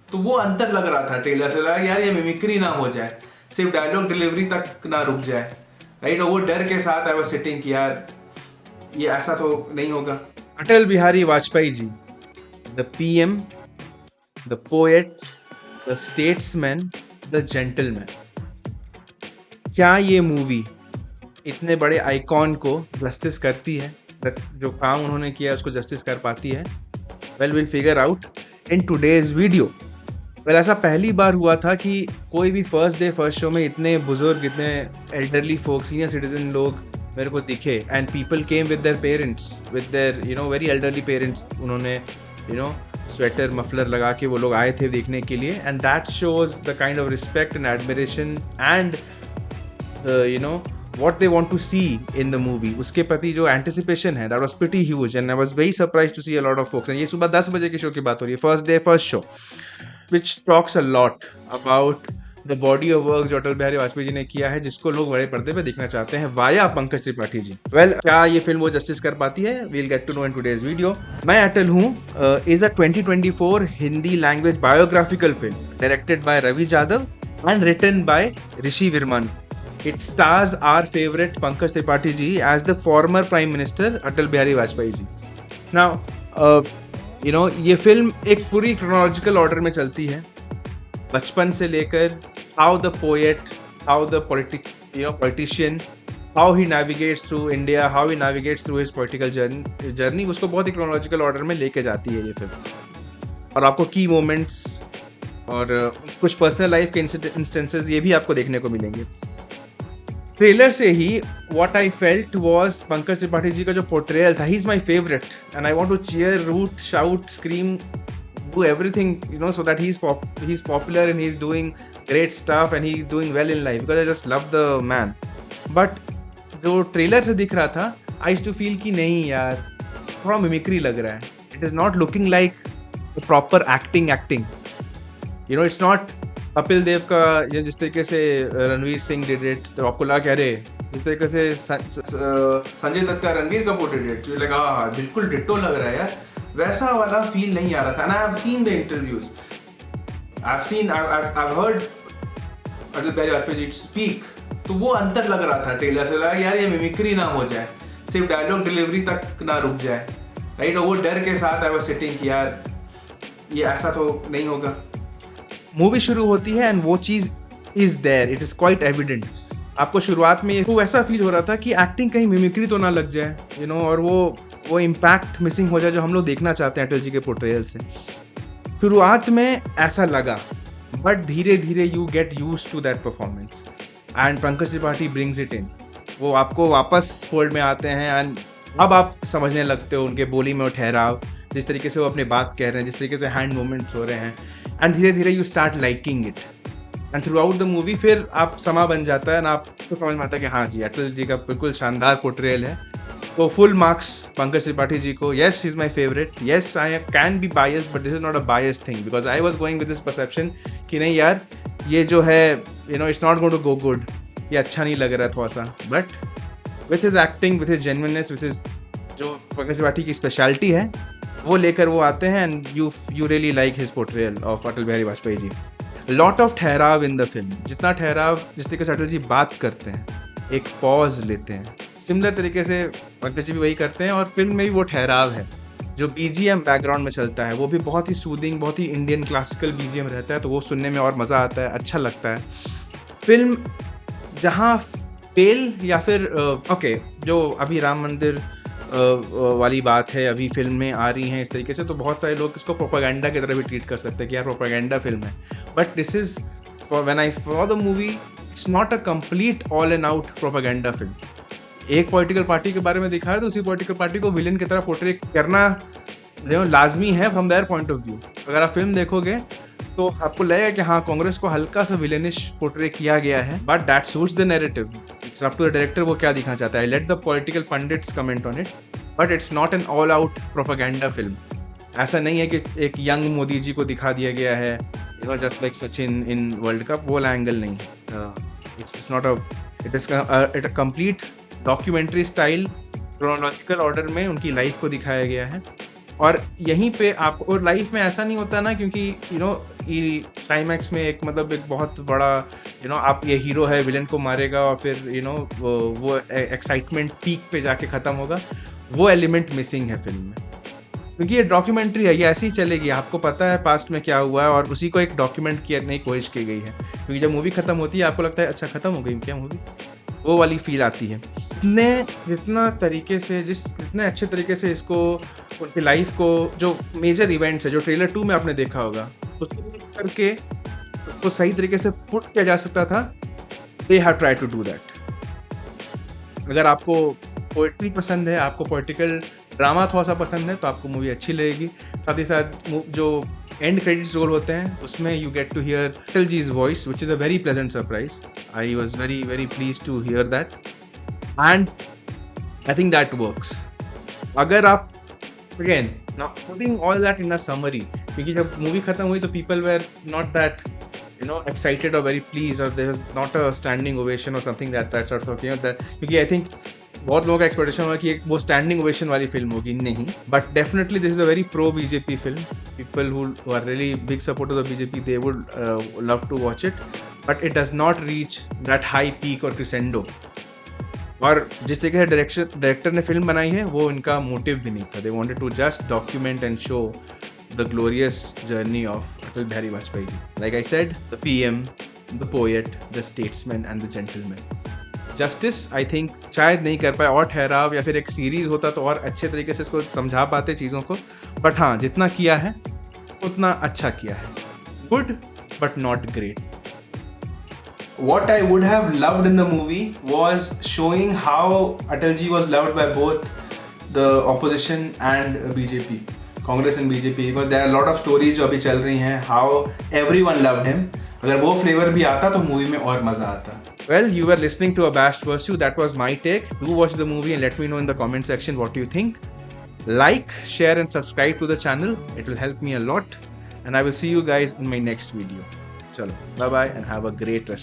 तो वो अंतर लग रहा था ट्रेलर से, लगा यार ये मिमिक्री ना हो जाए, सिर्फ डायलॉग डिलीवरी तक ना रुक जाए, राइट। और वो डर के साथ आई वाज सिटिंग कि यार ये ऐसा तो नहीं होगा। Atal Bihari Vajpayee ji, the PM, the poet, the statesman, the gentleman. क्या ये मूवी इतने बड़े आइकॉन को जस्टिस करती है? जो काम उन्होंने किया उसको जस्टिस कर पाती है? Well, will figure out in today's video. Well, ऐसा पहली बार हुआ था कि कोई भी फर्स्ट डे फर्स्ट शो में इतने बुजुर्ग, इतने एल्डरली फोक, सीनियर सिटीजन लोग मेरे को दिखे, and people came with their parents, with their very elderly parents. उन्होंने स्वेटर मफलर लगा के वो लोग आए थे देखने के लिए, and that shows the kind of respect and admiration and what they want to see in the movie, उसके प्रति जो anticipation है, that was pretty huge, and I was very surprised to see a lot of folks. and ये सुबह 10 बजे के show की बात हो रही है, first day first show, which talks a lot about the body of work जो अटल बिहारी वाजपेयी जी ने किया है, जिसको लोग बड़े पर्दे पे देखना चाहते हैं वाया पंकज त्रिपाठी जी। वेल, क्या ये फिल्म वो जस्टिस कर पाती है? we'll get to know in today's video. मैं अटल हूँ is a 2024 Hindi language biographical film directed by Ravi Jadhav and written by Rishi Virman. It stars our favorite Pankaj Tripathi ji as the former Prime Minister Atal Bihari Vajpayee ji. Now, ये film एक पूरी chronological order में चलती है, बचपन से लेकर how the poet, how the politician, how he navigates through India, how he navigates through his political journey, उसको बहुत ही क्रोनोलॉजिकल ऑर्डर में लेके जाती है ये फिल्म। और आपको की मोमेंट्स और कुछ पर्सनल लाइफ के इंस्टेंसेस ये भी आपको देखने को मिलेंगे। ट्रेलर से ही what I felt was Pankaj Tripathi ji का जो पोर्ट्रेयल था, he is my favourite, and I want to cheer, root, shout, scream, do everything so that he is popular and he is doing great stuff and he is doing well in life, because I just love the man. But जो trailer से दिख रहा था, I used to feel कि नहीं यार, थोड़ा mimicry लग रहा है, it is not looking like proper acting. It's not Kapil Dev का जिस तरीके से रणवीर सिंह डिड इट, तो आपको लगा अरे जिस तरीके से संजय दत्त का रणवीर कपूर डिड इट, लगा हाँ बिल्कुल डिट्टो लग रहा है यार, वैसा वाला फील नहीं आ रहा था। ना I have seen the interviews, I've heard Atal Bihari Vajpayee ji speak, तो वो अंतर लग रहा था ट्रेलर से, लगा यार ये मिमिक्री ना हो जाए, सिर्फ डायलॉग डिलीवरी तक ना रुक जाए, राइट। और वो डर के साथ आई वाज सिटिंग कि यार ये ऐसा तो नहीं होगा। मूवी शुरू होती है एंड वो चीज़ is there, it is quite evident. आपको शुरुआत में वो ऐसा फील हो रहा था कि एक्टिंग कहीं मिमिक्री तो ना लग जाए, और वो इम्पैक्ट मिसिंग हो जाए जो हम लोग देखना चाहते हैं अटल जी के पोर्ट्रेयल से। शुरुआत में ऐसा लगा, बट धीरे धीरे you get used to that performance and Pankaj Tripathi brings it in. वो आपको वापस फोल्ड में आते हैं एंड अब आप समझने लगते हो उनके बोली में वो ठहराव, जिस तरीके से वो अपनी बात कह रहे हैं, जिस तरीके से हैंड मूवमेंट्स हो रहे हैं, एंड धीरे धीरे you start liking it, and through out the movie फिर आप समा बन जाता है ना, आपको समझ में आता है कि हाँ जी, अटल जी का बिल्कुल शानदार पोर्ट्रेयल है। तो फुल मार्क्स पंकज त्रिपाठी जी को। Yes, he is my favourite, yes I can be biased, but this is not a biased thing, because I was going with this perception कि नहीं यार ये जो है it's not going to go good, ये अच्छा नहीं लग रहा है थोड़ा सा, but with his acting, with his genuineness, with his जो पंकज त्रिपाठी की स्पेशलिटी है वो लेकर वो आते हैं, and you really like his portrayal of Atal Bihari Vajpayee ji. Lot of ठहराव इन द फिल्म, जितना ठहराव, जिस तरीके से अटल जी बात करते हैं, एक पॉज लेते हैं, सिमिलर तरीके से पंकज जी भी वही करते हैं, और फिल्म में भी वो ठहराव है। जो बीजीएम बैकग्राउंड में चलता है वो भी बहुत ही सूदिंग, बहुत ही इंडियन क्लासिकल बीजीएम रहता है, तो वो सुनने में और मज़ा आता है, अच्छा लगता है। फिल्म जहाँ फेल या फिर जो अभी राम मंदिर वाली बात है, अभी फिल्म में आ रही हैं इस तरीके से, तो बहुत सारे लोग इसको प्रोपेगेंडा की तरह भी ट्रीट कर सकते हैं कि यार प्रोपेगेंडा फिल्म है, but this is for when I saw the movie, it's not a complete all and out propaganda film. एक पॉलिटिकल पार्टी के बारे में दिखा है तो उसी पॉलिटिकल पार्टी को विलन की तरह पोर्ट्रे करना लाजमी है from their point of view. अगर आप फिल्म देखोगे तो आपको लगेगा कि हाँ, कांग्रेस को हल्का सा विलेनिश पोर्ट्रे किया गया है, but that suits the narrative, it's up to the director वो क्या दिखाना चाहता है। Let the political pundits comment on it, but it's not an all out propaganda film. ऐसा नहीं है कि एक यंग मोदी जी को दिखा दिया गया है, just like Sachin in world cup, वो एंगल नहीं है। It's not it is a complete documentary style, chronological order में उनकी लाइफ को दिखाया गया है। और यहीं पे आपको, और लाइफ में ऐसा नहीं होता ना, क्योंकि कि क्लाइमैक्स में एक मतलब एक बहुत बड़ा आप ये हीरो है विलन को मारेगा और फिर वो एक्साइटमेंट पीक पे जाके ख़त्म होगा, वो एलिमेंट मिसिंग है फिल्म में। क्योंकि ये डॉक्यूमेंट्री है, ये ऐसे ही चलेगी, आपको पता है पास्ट में क्या हुआ है और उसी को एक डॉक्यूमेंट करने की कोशिश की गई है। क्योंकि जब मूवी ख़त्म होती है आपको लगता है अच्छा ख़त्म हो गई क्या मूवी, वो वाली फील आती है। जितने अच्छे तरीके से इसको उनकी लाइफ को जो मेजर इवेंट्स है जो ट्रेलर 2 में आपने देखा होगा उसको करके उसको सही तरीके से पुट किया जा सकता था, they have try to do that. अगर आपको पोएट्री पसंद है, आपको पॉलिटिकल ड्रामा थोड़ा सा पसंद है तो आपको मूवी अच्छी लगेगी। साथ ही साथ जो एंड क्रेडिट्स रोल होते हैं उसमें you get to hear Atal जी's voice which is a very pleasant surprise. I was very very please to hear that and I think that works. अगर आप again not putting all that in a summary, क्योंकि जब movie खत्म हुई तो people were not that excited or very pleased or there was not a standing ovation or something that sort of that, क्योंकि I think बहुत लोगों का expectation हुआ कि वो स्टैंडिंग ओवेशन वाली फिल्म होगी, नहीं, but definitely this is a very pro BJP film. People who are really big supporters of BJP they would love to watch it, but it does not reach that high peak और crescendo. और जिस तरीके से director ने film बनाई है वो इनका मोटिव भी नहीं था। They wanted to just document and show the glorious journey of Atal Bihari Vajpayee ji. Like I said, the PM, the poet, the statesman and the gentleman. Justice I think शायद नहीं कर पाए, और ठहराव या फिर एक सीरीज होता तो और अच्छे तरीके से इसको समझा पाते चीज़ों को, बट हाँ जितना किया है उतना अच्छा किया है। Good but not great. What I would have loved in the movie was showing how Atalji was loved by both the opposition and BJP, Congress and BJP, because there are a lot of stories जो अभी चल रही हैं how everyone loved him। अगर वो flavour भी आता तो मूवी में और मजा आता। Well, you were listening to Abashed Versus. That was my take. Do watch the movie and let me know in the comment section what you think. Like, share and subscribe to the channel. It will help me a lot. And I will see you guys in my next video. Chalo, bye bye and have a great rest.